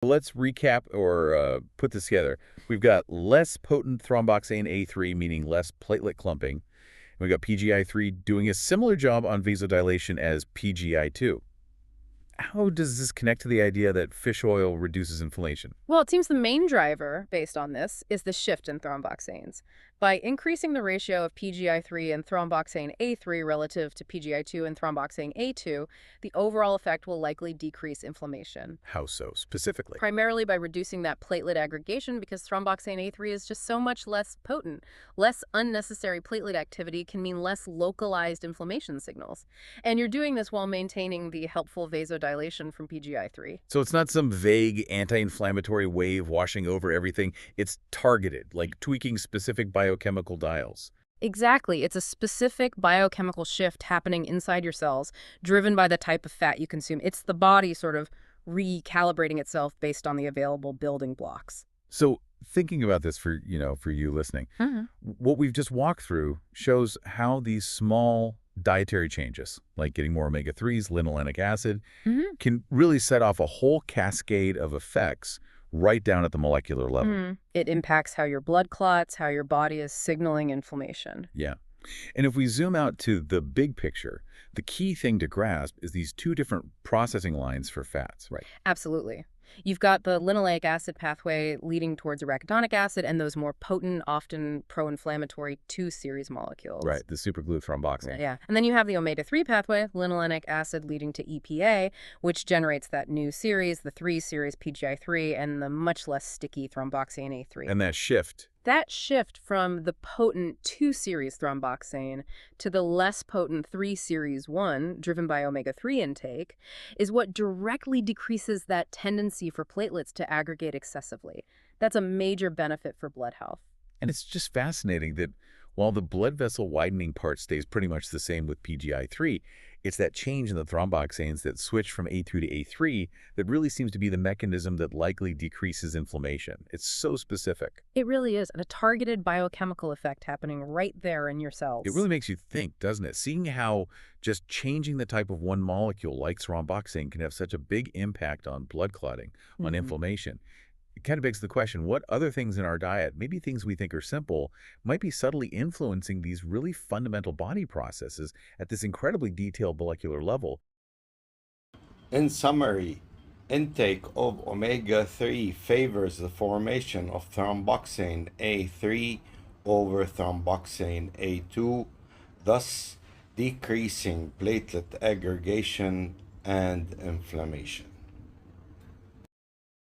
let's recap or put this together. We've got less potent thromboxane A3, meaning less platelet clumping. We've got PGI3 doing a similar job on vasodilation as PGI2. How does this connect to the idea that fish oil reduces inflammation? Well, it seems the main driver, based on this, is the shift in thromboxanes. By increasing the ratio of PGI3 and thromboxane A3 relative to PGI2 and thromboxane A2, the overall effect will likely decrease inflammation. How so, specifically? Primarily by reducing that platelet aggregation because thromboxane A3 is just so much less potent. Less unnecessary platelet activity can mean less localized inflammation signals. And you're doing this while maintaining the helpful vasodilation from PGI3. So it's not some vague anti-inflammatory wave washing over everything. It's targeted, like tweaking specific biochemical dials. Exactly. It's a specific biochemical shift happening inside your cells, driven by the type of fat you consume. It's the body sort of recalibrating itself based on the available building blocks. So thinking about this for you listening, what we've just walked through shows how these small dietary changes, like getting more omega-3s, linolenic acid, can really set off a whole cascade of effects right down at the molecular level. It impacts how your blood clots, how your body is signaling inflammation. Yeah. And if we zoom out to the big picture, the key thing to grasp is these two different processing lines for fats, right? Absolutely. You've got the linoleic acid pathway leading towards arachidonic acid and those more potent, often pro-inflammatory 2-series molecules. Right, the superglue thromboxane. Yeah. And then you have the omega-3 pathway, linolenic acid leading to EPA, which generates that new series, the 3-series PGI3, and the much less sticky thromboxane A3. And that shift. That shift from the potent 2-series thromboxane to the less potent 3-series 1, driven by omega-3 intake, is what directly decreases that tendency for platelets to aggregate excessively. That's a major benefit for blood health. And it's just fascinating that while the blood vessel widening part stays pretty much the same with PGI3, it's that change in the thromboxanes that switch from A2 to A3 that really seems to be the mechanism that likely decreases inflammation. It's so specific. It really is, and a targeted biochemical effect happening right there in your cells. It really makes you think, doesn't it? Seeing how just changing the type of one molecule like thromboxane can have such a big impact on blood clotting, on inflammation. It kind of begs the question, what other things in our diet, maybe things we think are simple, might be subtly influencing these really fundamental body processes at this incredibly detailed molecular level? In summary, intake of omega-3 favors the formation of thromboxane A3 over thromboxane A2, thus decreasing platelet aggregation and inflammation.